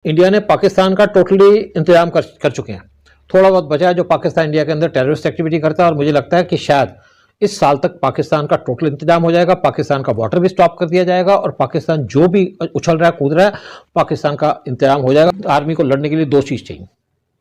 India ने पाकिस्तान का totally इंतजाम कर चुके हैं। थोड़ा बहुत बचा है जो पाकिस्तान इंडिया के अंदर टेररिस्ट एक्टिविटी करता है, और मुझे लगता है कि शायद इस साल तक पाकिस्तान का टोटल इंतजाम हो जाएगा, पाकिस्तान का बॉर्डर भी स्टॉप कर दिया जाएगा और पाकिस्तान जो भी उछल रहा है कूद रहा है, पाकिस्तान का इंतजाम हो जाएगा। आर्मी को लड़ने के लिए दो चीज़ चाहिए,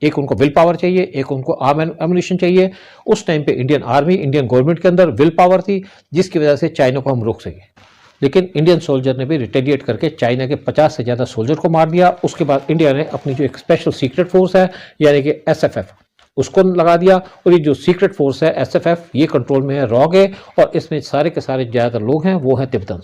एक उनको विल पावर चाहिए, एक उनको आर्म एम्युनिशन चाहिए। उस टाइम पे इंडियन आर्मी, इंडियन गवर्नमेंट के अंदर विल पावर थी, जिसकी वजह से चाइना को हम रोक सके। लेकिन इंडियन सोल्जर ने भी रिटेलिएट करके चाइना के 50 से ज़्यादा सोल्जर को मार दिया। उसके बाद इंडिया ने अपनी जो एक स्पेशल सीक्रेट फोर्स है यानी कि एसएफएफ, उसको लगा दिया, और ये जो सीक्रेट फोर्स है एसएफएफ, ये कंट्रोल में है रॉगे, और इसमें सारे के सारे ज़्यादातर लोग हैं वो हैं तिब्बतन।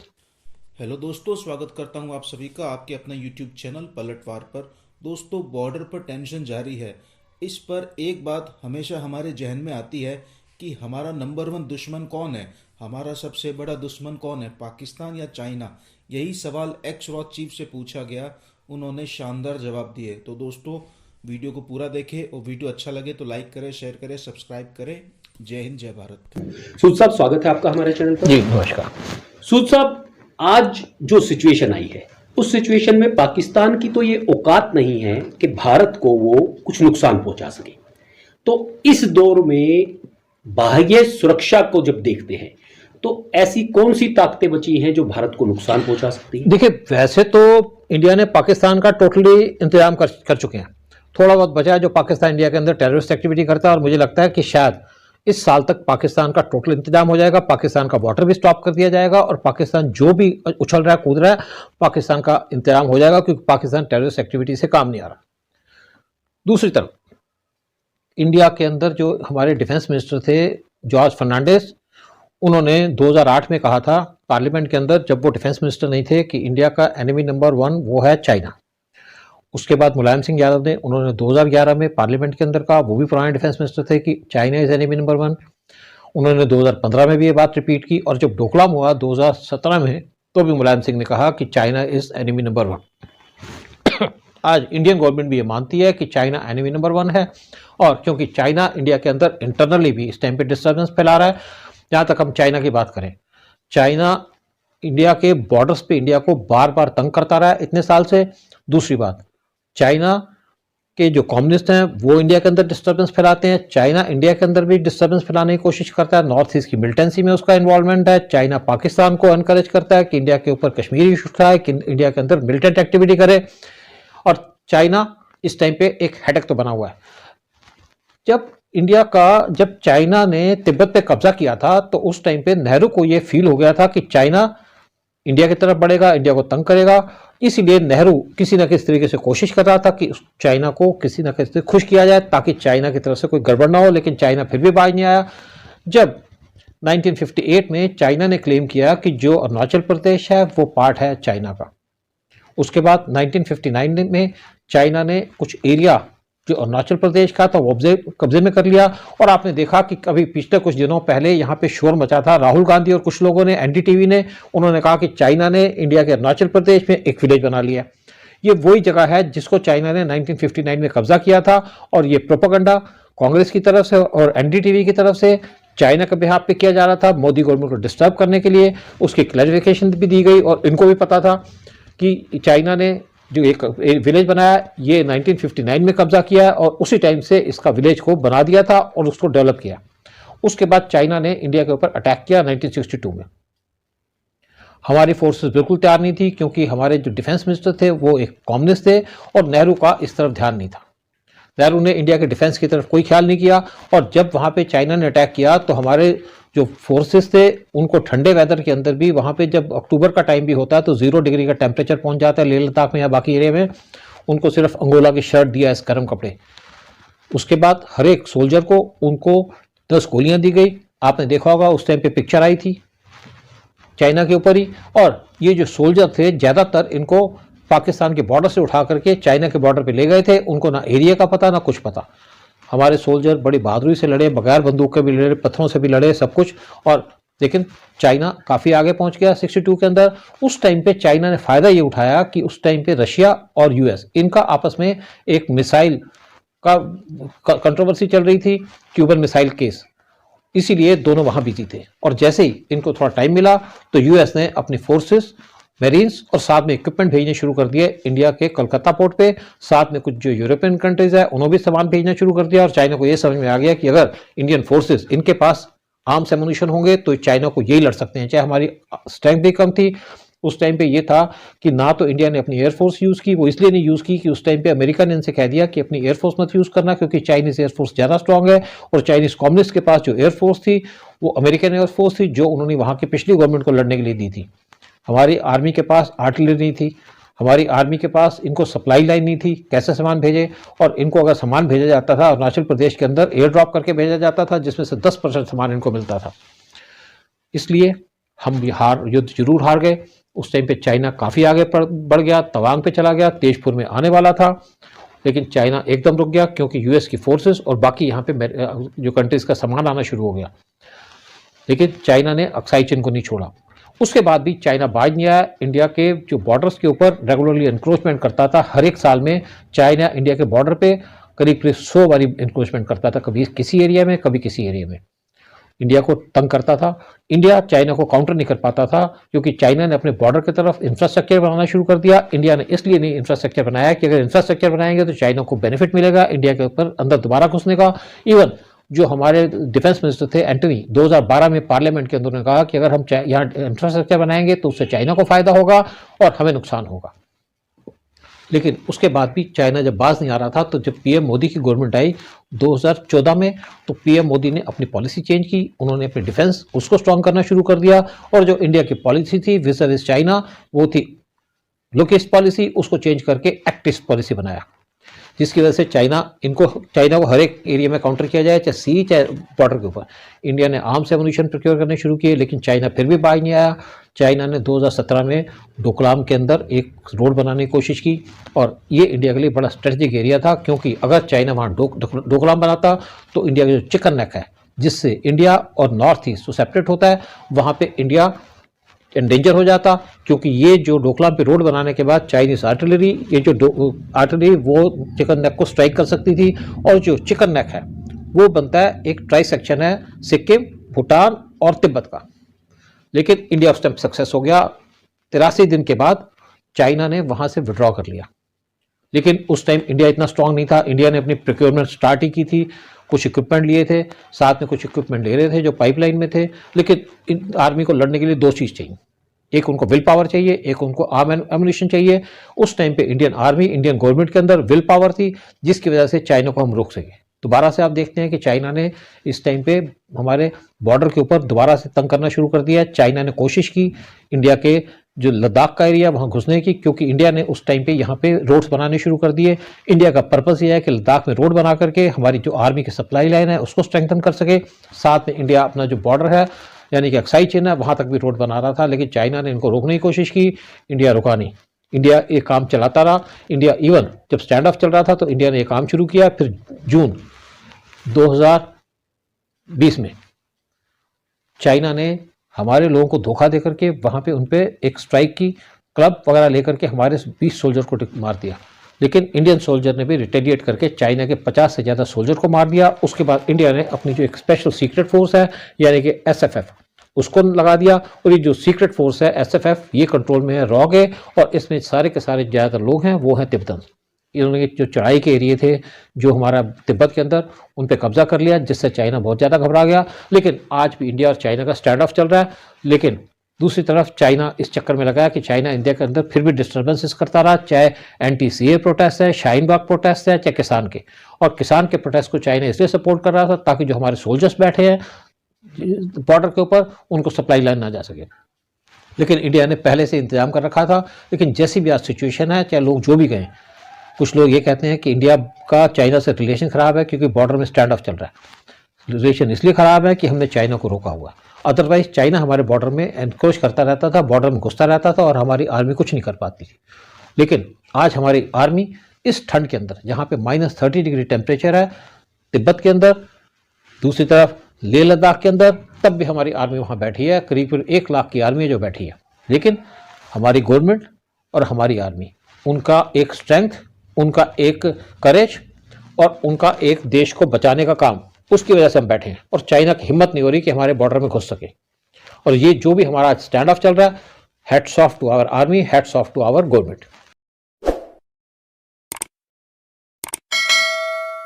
हेलो दोस्तों, स्वागत करता हूं आप सभी का आपके अपना यूट्यूब चैनल पलटवार पर। दोस्तों, बॉर्डर पर टेंशन जारी है। इस पर एक बात हमेशा हमारे जहन में आती है कि हमारा नंबर 1 दुश्मन कौन है, हमारा सबसे बड़ा दुश्मन कौन है, पाकिस्तान या चाइना। यही सवाल एक्स रॉ चीफ से पूछा गया, उन्होंने शानदार जवाब दिए। तो दोस्तों, वीडियो को पूरा देखें और वीडियो अच्छा लगे तो लाइक करें, शेयर करें, सब्सक्राइब करें। जय हिंद, जय भारत। सूद साहब, स्वागत है आपका हमारे चैनल पर। जी नमस्कार। सूद साहब, आज जो सिचुएशन आई है उस सिचुएशन में पाकिस्तान की तो ये औकात नहीं है कि भारत को वो कुछ नुकसान पहुंचा सके। तो इस दौर में बाह्य सुरक्षा को जब देखते हैं तो ऐसी कौन सी ताकतें बची हैं जो भारत को नुकसान पहुंचा सकती हैं? देखिए, वैसे तो इंडिया ने पाकिस्तान का टोटली इंतजाम कर चुके हैं। थोड़ा बहुत बचा है जो पाकिस्तान इंडिया के अंदर टेररिस्ट एक्टिविटी करता है, और मुझे लगता है कि शायद इस साल तक पाकिस्तान का टोटल इंतजाम हो जाएगा, पाकिस्तान का बॉर्डर भी स्टॉप कर दिया जाएगा, और पाकिस्तान जो भी उछल रहा है कूद रहा है, पाकिस्तान का इंतजाम हो जाएगा, क्योंकि पाकिस्तान टेररिस्ट एक्टिविटी से काम नहीं आ रहा। दूसरी तरफ इंडिया के अंदर जो हमारे डिफेंस मिनिस्टर थे जॉर्ज फर्नांडिस, उन्होंने 2008 में कहा था पार्लियामेंट के अंदर, जब वो डिफेंस मिनिस्टर नहीं थे, कि इंडिया का एनिमी नंबर 1 वो है चाइना। उसके बाद मुलायम सिंह यादव ने, उन्होंने 2011 में पार्लियामेंट के अंदर कहा, वो भी पुराने डिफेंस मिनिस्टर थे, कि चाइना इज एनिमी नंबर 1। उन्होंने 2015 में भी ये बात रिपीट की, और जब डोकलाम हुआ 2017 में, तो भी मुलायम सिंह ने कहा कि चाइना इज एनिमी नंबर 1। आज इंडियन गवर्नमेंट भी ये मानती है कि चाइना एनिमी नंबर 1 है, और क्योंकि चाइना इंडिया के अंदर इंटरनली भी इस टाइम पे डिस्टर्बेंस फैला रहा है। जहाँ तक हम चाइना की बात करें, चाइना इंडिया के बॉर्डर्स पे इंडिया को बार बार तंग करता रहा है इतने साल से। दूसरी बात, चाइना के जो कम्युनिस्ट हैं वो इंडिया के अंदर डिस्टर्बेंस फैलाते हैं, चाइना इंडिया के अंदर भी डिस्टर्बेंस फैलाने की कोशिश करता है, नॉर्थ ईस्ट की मिलिटेंसी में उसका इन्वॉल्वमेंट है। चाइना पाकिस्तान को एनकरेज करता है कि इंडिया के ऊपर कश्मीरी इशू उठाए, कि इंडिया के अंदर मिलिटेंट एक्टिविटी करे, और चाइना इस टाइम पे एक हेडेक तो बना हुआ है। जब चाइना ने तिब्बत पे कब्जा किया था, तो उस टाइम पे नेहरू को ये फील हो गया था कि चाइना इंडिया की तरफ बढ़ेगा, इंडिया को तंग करेगा। इसीलिए नेहरू किसी न किसी तरीके से कोशिश कर रहा था कि चाइना को किसी न किसी खुश किया जाए, ताकि चाइना की तरफ से कोई गड़बड़ ना हो। लेकिन चाइना फिर भी बाज नहीं आया। जब 1958 में चाइना ने क्लेम किया कि जो अरुणाचल प्रदेश है वो पार्ट है चाइना का, उसके बाद 1959 में चाइना ने कुछ एरिया जो अरुणाचल प्रदेश का था वो कब्जे में कर लिया। और आपने देखा कि कभी पिछले कुछ दिनों पहले यहाँ पे शोर मचा था, राहुल गांधी और कुछ लोगों ने, एनडीटीवी ने, उन्होंने कहा कि चाइना ने इंडिया के अरुणाचल प्रदेश में एक विलेज बना लिया। ये वही जगह है जिसको चाइना ने 1959 में कब्जा किया था, और ये प्रोपेगेंडा कांग्रेस की तरफ से और एनडीटीवी की तरफ से चाइना के बिहाफ पे किया जा रहा था, मोदी गवर्नमेंट को डिस्टर्ब करने के लिए। उसकी क्लैरिफिकेशन भी दी गई, और इनको भी पता था कि चाइना ने जो एक विलेज बनाया, ये 1959 में कब्जा किया, और उसी टाइम से इसका विलेज को बना दिया था और उसको डेवलप किया। उसके बाद चाइना ने इंडिया के ऊपर अटैक किया 1962 में। हमारी फोर्सेस बिल्कुल तैयार नहीं थी, क्योंकि हमारे जो डिफेंस मिनिस्टर थे वो एक कम्युनिस्ट थे, और नेहरू का इस तरफ ध्यान नहीं था। नेहरू ने इंडिया के डिफेंस की तरफ कोई ख्याल नहीं किया, और जब वहाँ पे चाइना ने अटैक किया तो हमारे जो फोर्सेस थे उनको ठंडे वेदर के अंदर भी, वहाँ पे जब अक्टूबर का टाइम भी होता है तो 0 डिग्री का टेम्परेचर पहुँच जाता है लेह लद्दाख में या बाकी एरिया में, उनको सिर्फ अंगोला की शर्ट दिया, इस गर्म कपड़े। उसके बाद हर एक सोल्जर को उनको 10 गोलियाँ दी गई। आपने देखा होगा उस टाइम पे पिक्चर आई थी चाइना के ऊपर ही। और ये जो सोल्जर थे ज़्यादातर इनको पाकिस्तान के बॉर्डर से उठा करके चाइना के बॉर्डर पे ले गए थे। उनको ना एरिया का पता ना कुछ पता। हमारे सोल्जर बड़ी बहादुरी से लड़े, बगैर बंदूक के भी लड़े, पत्थरों से भी लड़े, सब कुछ। और लेकिन चाइना काफ़ी आगे पहुंच गया 62 के अंदर। उस टाइम पे चाइना ने फ़ायदा ये उठाया कि उस टाइम पे रशिया और यूएस, इनका आपस में एक मिसाइल का कंट्रोवर्सी चल रही थी, क्यूबन मिसाइल केस। इसीलिए दोनों वहाँ बिजी थे, और जैसे ही इनको थोड़ा टाइम मिला तो यूएस ने अपनी फोर्सेस मेरीन्स और साथ में इक्विपमेंट भेजने शुरू कर दिए इंडिया के कलकत्ता पोर्ट पे। साथ में कुछ जो यूरोपियन कंट्रीज है उन्होंने भी सामान भेजना शुरू कर दिया और चाइना को यह समझ में आ गया कि अगर इंडियन फोर्सेस इनके पास आर्म्स एमुनिशन होंगे तो चाइना को यही लड़ सकते हैं। चाहे हमारी स्ट्रेंथ भी कम थी उस टाइम पे, ये था कि ना तो इंडिया ने अपनी एयरफोर्स यूज की, वो इसलिए नहीं यूज की कि उस टाइम पे अमेरिका ने इनसे कह दिया कि अपनी एयरफोर्स मत यूज करना क्योंकि चाइनीज एयरफोर्स ज्यादा स्ट्रांग है और चाइनीज कम्युनिस्ट के पास जो एयरफोर्स थी वो अमेरिकन एयरफोर्स थी जो उन्होंने वहां की पिछली गवर्नमेंट को लड़ने के लिए दी थी। हमारी आर्मी के पास आर्टिलरी नहीं थी, हमारी आर्मी के पास इनको सप्लाई लाइन नहीं थी, कैसे सामान भेजे। और इनको अगर सामान भेजा जाता था अरुणाचल प्रदेश के अंदर एयर ड्रॉप करके भेजा जाता था जिसमें से 10% सामान इनको मिलता था। इसलिए हम युद्ध जरूर हार गए। उस टाइम पे चाइना काफ़ी आगे बढ़ गया, तवांग पे चला गया, तेजपुर में आने वाला था, लेकिन चाइना एकदम रुक गया क्योंकि यूएस की फोर्सेस और बाकी यहाँ पे जो कंट्रीज का सामान आना शुरू हो गया। लेकिन चाइना ने अक्साई चीन को नहीं छोड़ा। उसके बाद भी चाइना बाज नहीं आया। इंडिया के जो बॉर्डर्स के ऊपर रेगुलरली इंक्रोचमेंट करता था। हर एक साल में चाइना इंडिया के बॉर्डर पे करीब 100 बारी इंक्रोचमेंट करता था, कभी किसी एरिया में कभी किसी एरिया में। इंडिया को तंग करता था। इंडिया चाइना को काउंटर नहीं कर पाता था क्योंकि चाइना ने अपने बॉर्डर की तरफ इंफ्रास्ट्रक्चर बनाना शुरू कर दिया। इंडिया ने इसलिए नहीं इंफ्रास्ट्रक्चर बनाया कि अगर इंफ्रास्ट्रक्चर बनाएंगे तो चाइना को बेनिफिट मिलेगा इंडिया के ऊपर अंदर दोबारा घुसने का। इवन जो हमारे डिफेंस मिनिस्टर थे एंटनी, 2012 में पार्लियामेंट के अंदर उन्होंने कहा कि अगर हम यहाँ इंफ्रास्ट्रक्चर बनाएंगे तो उससे चाइना को फायदा होगा और हमें नुकसान होगा। लेकिन उसके बाद भी चाइना जब बाज नहीं आ रहा था तो जब पीएम मोदी की गवर्नमेंट आई 2014 में तो पीएम मोदी ने अपनी पॉलिसी चेंज की। उन्होंने अपनी डिफेंस उसको स्ट्रांग करना शुरू कर दिया और जो इंडिया की पॉलिसी थी विस चाइना वो थी लोकेस्ट पॉलिसी, उसको चेंज करके एक्टिस्ट पॉलिसी बनाया, जिसकी वजह से चाइना को हर एक एरिया में काउंटर किया जाए, चाहे सी चाहे बॉर्डर के ऊपर। इंडिया ने आर्म्स एमुनिशन प्रोक्योर करने शुरू किए लेकिन चाइना फिर भी बाज नहीं आया। चाइना ने 2017 में डोकलाम के अंदर एक रोड बनाने की कोशिश की और ये इंडिया के लिए बड़ा स्ट्रेटेजिक एरिया था क्योंकि अगर चाइना वहाँ डोकलाम बनाता तो इंडिया का जो चिकन नेक है जिससे इंडिया और नॉर्थ ईस्ट सेपरेट होता है, वहाँ पे इंडिया एंडेंजर हो जाता क्योंकि ये जो डोकलाम पे रोड बनाने के बाद चाइनीज आर्टिलरी आर्टिलरी वो चिकन नेक को स्ट्राइक कर सकती थी और जो चिकन नेक है वो बनता है एक ट्राई सेक्शन है सिक्किम, भूटान और तिब्बत का। लेकिन इंडिया उस टाइम सक्सेस हो गया। 83 दिन के बाद चाइना ने वहां से विड्रॉ कर लिया। लेकिन उस टाइम इंडिया इतना स्ट्रांग नहीं था। इंडिया ने अपनी प्रोक्योरमेंट स्टार्ट ही की थी, कुछ इक्विपमेंट लिए थे, साथ में कुछ इक्विपमेंट ले रहे थे जो पाइपलाइन में थे। लेकिन आर्मी को लड़ने के लिए दो चीज़ चाहिए, एक उनको विल पावर चाहिए, एक उनको आर्म एमुनिशन चाहिए। उस टाइम पे इंडियन आर्मी, इंडियन गवर्नमेंट के अंदर विल पावर थी जिसकी वजह से चाइना को हम रोक सके। दोबारा से आप देखते हैं कि चाइना ने इस टाइम पे हमारे बॉर्डर के ऊपर दोबारा से तंग करना शुरू कर दिया। चाइना ने कोशिश की इंडिया के जो लद्दाख का एरिया वहां घुसने की, क्योंकि इंडिया ने उस टाइम पे यहाँ पे रोड्स बनाने शुरू कर दिए। इंडिया का पर्पस ये है कि लद्दाख में रोड बना करके हमारी जो आर्मी की सप्लाई लाइन है उसको स्ट्रेंथन कर सके। साथ में इंडिया अपना जो बॉर्डर है यानी कि अक्साई चीन है वहां तक भी रोड बना रहा था, लेकिन चाइना ने इनको रोकने की कोशिश की, इंडिया रुका नहीं। इंडिया ये काम चलाता रहा। इंडिया इवन जब स्टैंड ऑफ चल रहा था तो इंडिया ने ये काम शुरू किया। फिर जून 2020 में चाइना ने हमारे लोगों को धोखा देकर के वहां पे उन पे एक स्ट्राइक की, क्लब वगैरह लेकर के हमारे 20 सोल्जर को मार दिया। लेकिन इंडियन सोल्जर ने भी रिटेलिएट करके चाइना के 50 से ज़्यादा सोल्जर को मार दिया। उसके बाद इंडिया ने अपनी जो एक स्पेशल सीक्रेट फोर्स है यानी कि SFF उसको लगा दिया और ये जो सीक्रेट फोर्स है SFF ये कंट्रोल में है रॉगे, और इसमें सारे के सारे ज़्यादातर लोग हैं वो हैं तिब्बतन। इन्होंने जो चढ़ाई के एरिए थे जो हमारा तिब्बत के अंदर उन पे कब्जा कर लिया, जिससे चाइना बहुत ज़्यादा घबरा गया। लेकिन आज भी इंडिया और चाइना का स्टैंड ऑफ चल रहा है। लेकिन दूसरी तरफ चाइना इस चक्कर में लगा है कि चाइना इंडिया के अंदर फिर भी डिस्टर्बेंसेस करता रहा, चाहे NTCA प्रोटेस्ट है, शाहीन बाग प्रोटेस्ट है, चाहे किसान के। और किसान के प्रोटेस्ट को चाइना इसलिए सपोर्ट कर रहा था ताकि जो हमारे सोल्जर्स बैठे हैं बॉर्डर के ऊपर उनको सप्लाई लाइन ना जा सके। लेकिन इंडिया ने पहले से इंतजाम कर रखा था। लेकिन जैसी भी आज सिचुएशन है, चाहे लोग जो भी गए, कुछ लोग ये कहते हैं कि इंडिया का चाइना से रिलेशन खराब है क्योंकि बॉर्डर में स्टैंड ऑफ चल रहा है। रिलेशन इसलिए खराब है कि हमने चाइना को रोका हुआ, अदरवाइज चाइना हमारे बॉर्डर में एनक्रोच करता रहता था, बॉर्डर में घुसता रहता था और हमारी आर्मी कुछ नहीं कर पाती थी। लेकिन आज हमारी आर्मी इस ठंड के अंदर जहाँ पे -30 डिग्री टेम्परेचर है तिब्बत के अंदर, दूसरी तरफ लेह लद्दाख के अंदर, तब भी हमारी आर्मी वहाँ बैठी है। करीब 1 लाख की आर्मी है जो बैठी है। लेकिन हमारी गवर्नमेंट और हमारी आर्मी, उनका एक स्ट्रेंथ, उनका एक करेज और उनका एक देश को बचाने का काम, उसकी वजह से हम बैठे हैं। और चाइना की हिम्मत नहीं हो रही कि हमारे बॉर्डर में घुस सके। और ये जो भी हमारा स्टैंड ऑफ चल रहा है, hats off to our army, hats off to our government.